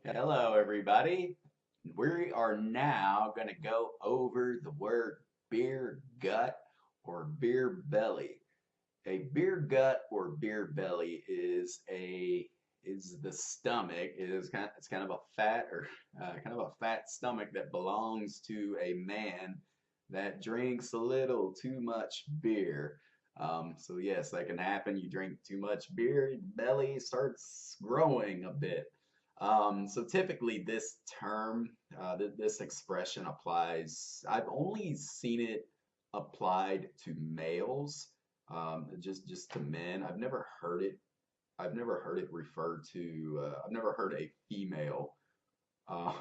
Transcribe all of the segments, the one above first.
Hello, everybody. We are now going to go over the word beer gut or beer belly. A beer gut or beer belly is the stomach. It's kind of a fat or kind of a fat stomach that belongs to a man that drinks a little too much beer. So yes, that can happen. You drink too much beer, your belly starts growing a bit. So typically, this term, this expression applies. I've only seen it applied to males, just to men. I've never heard it referred to. I've never heard a female. Uh,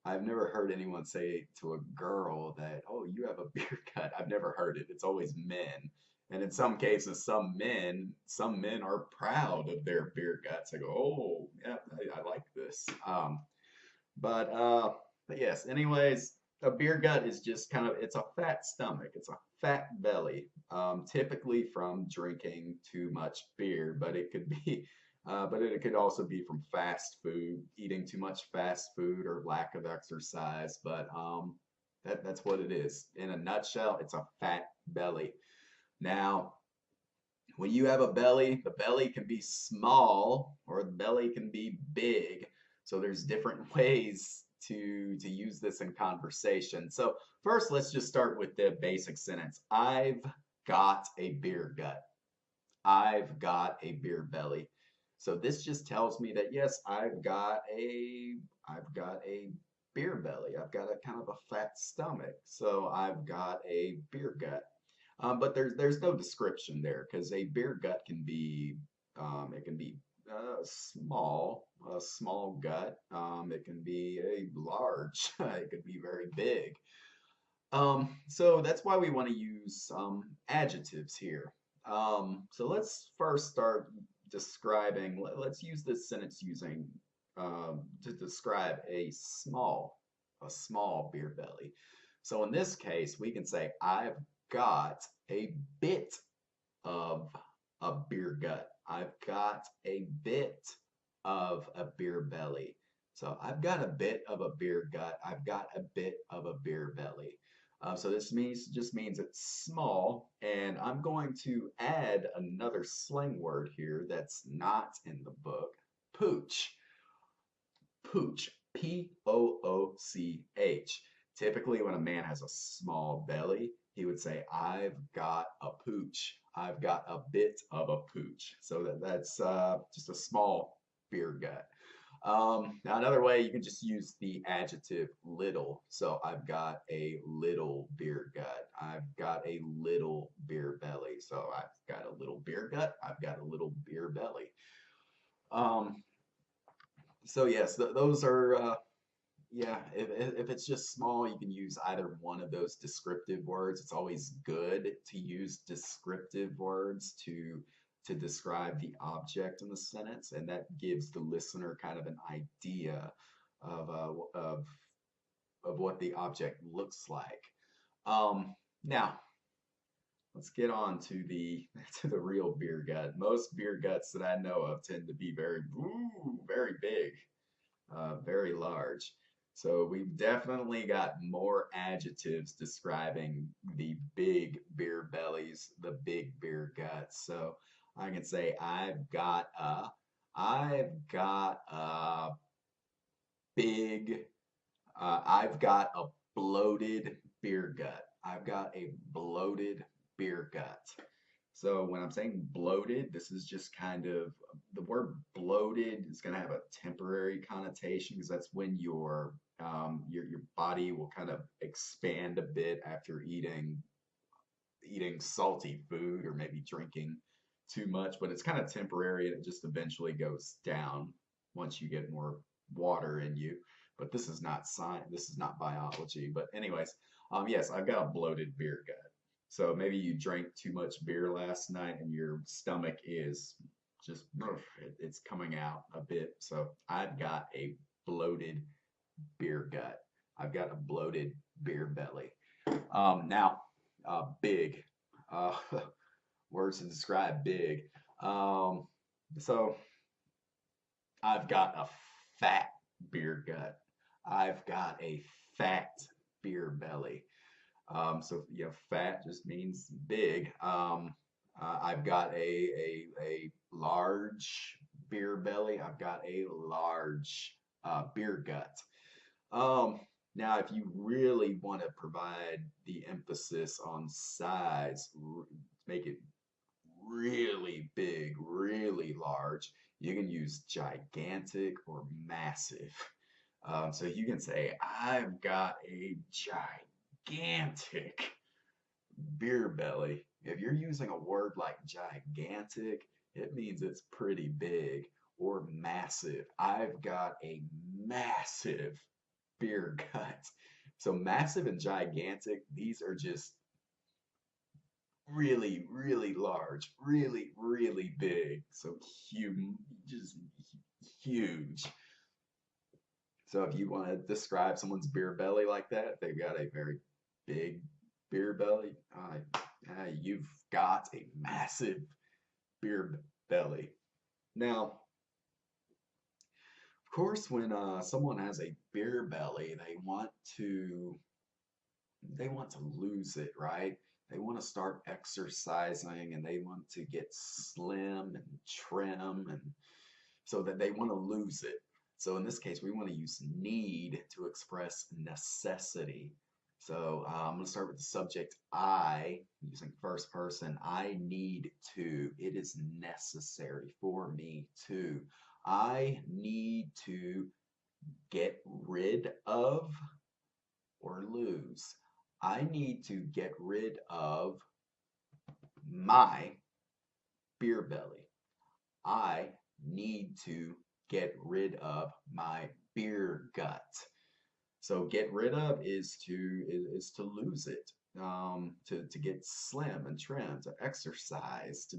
I've never heard anyone say to a girl that, "Oh, you have a beer gut." I've never heard it. It's always men. And in some cases, some men are proud of their beer guts. I go, "Oh, yeah, I like this." But uh, but yes, anyways, a beer gut is just kind of it's a fat stomach, it's a fat belly, typically from drinking too much beer, but it could be but it could also be from fast food, eating too much fast food or lack of exercise. That's what it is. In a nutshell, it's a fat belly. Now, when you have a belly, the belly can be small or the belly can be big. So there's different ways to use this in conversation. So first, let's just start with the basic sentence. I've got a beer gut. I've got a beer belly. So this just tells me that yes, I've got a beer belly. I've got a kind of a fat stomach. So I've got a beer gut. But there's no description there because a beer gut can be it can be a small gut. It can be a large. It could be very big. So that's why we want to use adjectives here. So let's first start describing. Let's use this sentence using to describe a small beer belly. So in this case, we can say I've got a bit of a beer gut. I've got a bit of a beer belly. So I've got a bit of a beer gut. I've got a bit of a beer belly. So this just means it's small, and I'm going to add another slang word here that's not in the book, pooch. Pooch, Pooch. Typically, when a man has a small belly, he would say, I've got a pooch. I've got a bit of a pooch. So that's just a small beer gut. Now another way you can just use the adjective little. So I've got a little beer gut. I've got a little beer belly. So I've got a little beer gut. I've got a little beer belly. Um, so yes, those are yeah. If it's just small, you can use either one of those descriptive words. It's always good to use descriptive words to describe the object in the sentence, and that gives the listener kind of an idea of of what the object looks like. Now let's get on to the to the real beer gut. Most beer guts that I know of tend to be very big, very large. So we've definitely got more adjectives describing the big beer bellies, the big beer guts. So I can say I've got a big, I've got a bloated beer gut. I've got a bloated beer gut. So when I'm saying bloated, this is just kind of the word bloated is going to have a temporary connotation because that's when your body will kind of expand a bit after eating salty food or maybe drinking too much, but it's kind of temporary and it just eventually goes down once you get more water in you. But this is not science, this is not biology. But anyways, yes, I've got a bloated beer gut. So maybe you drank too much beer last night and your stomach is just it's coming out a bit. So I've got a bloated beer gut. I've got a bloated beer belly. Big. Uh, words to describe big. So I've got a fat beer gut. I've got a fat beer belly. So fat just means big. I've got a large beer belly. I've got a large beer gut. Um, Now, if you really want to provide the emphasis on size, make it really big, really large, you can use gigantic or massive. So you can say, I've got a gigantic beer belly. If you're using a word like gigantic, it means it's pretty big. Or massive. I've got a massive beer gut. So massive and gigantic, these are just really, really large, really, really big. So huge, just huge. So if you want to describe someone's beer belly like that, they've got a very big beer belly. You've got a massive beer belly. Now, of course, when someone has a beer belly, they want to lose it, right? They want to start exercising and they want to get slim and trim and so that they want to lose it. So in this case, we want to use need to express necessity. So I'm going to start with the subject I, using first person. I need to. It is necessary for me to. I need to get rid of or lose. I need to get rid of my beer belly. I need to get rid of my beer gut. So get rid of is to lose it, to get slim and trim, to exercise, to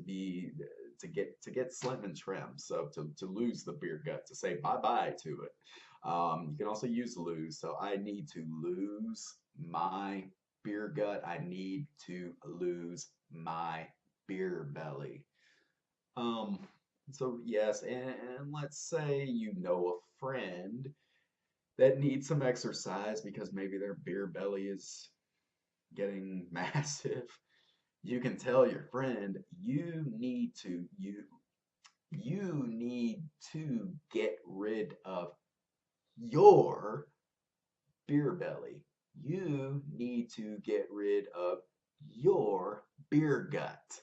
get slim and trim. So to lose the beer gut, to say bye bye to it. You can also use lose. So I need to lose my beer gut. I need to lose my beer belly. Um, so yes, and let's say you know a friend that needs some exercise because maybe their beer belly is getting massive. You can tell your friend you need to get rid of your beer belly. You need to get rid of your beer gut.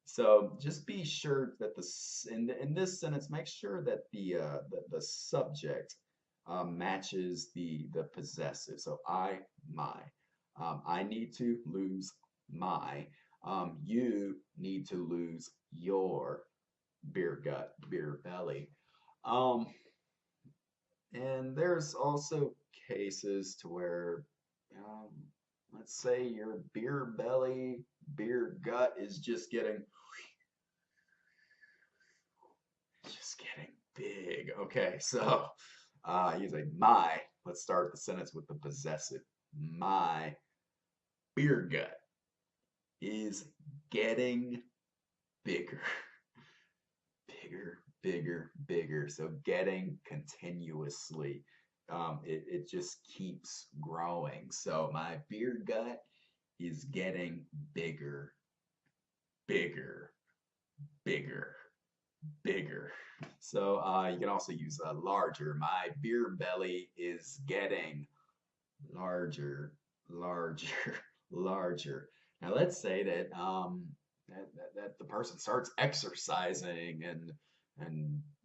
So just be sure that in this sentence, make sure that the subject matches the possessive. So I, my. I need to lose my. You need to lose your beer gut, beer belly. Um, and there's also cases to where, um, let's say your beer belly, beer gut is just getting big. Okay, so using my, let's start the sentence with the possessive. My beer gut is getting bigger, bigger, bigger, bigger. So getting continuously. It just keeps growing. So my beer gut is getting bigger, bigger, bigger, bigger. So you can also use larger. My beer belly is getting larger, larger, larger. Now let's say that the person starts exercising and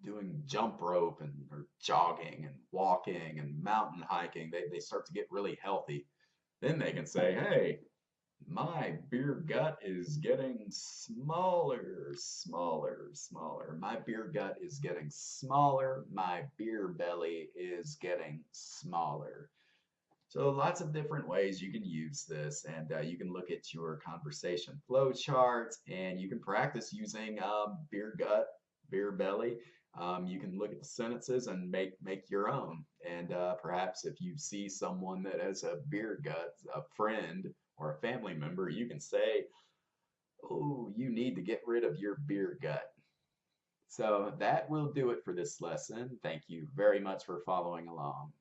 doing jump rope and or jogging and walking and mountain hiking. They start to get really healthy. Then they can say, hey, my beer gut is getting smaller, smaller, smaller. My beer gut is getting smaller. My beer belly is getting smaller. So lots of different ways you can use this, and you can look at your conversation flow charts, and you can practice using beer gut, beer belly. You can look at the sentences and make your own. And perhaps if you see someone that has a beer gut, a friend or a family member, you can say, "Oh, you need to get rid of your beer gut." So that will do it for this lesson. Thank you very much for following along.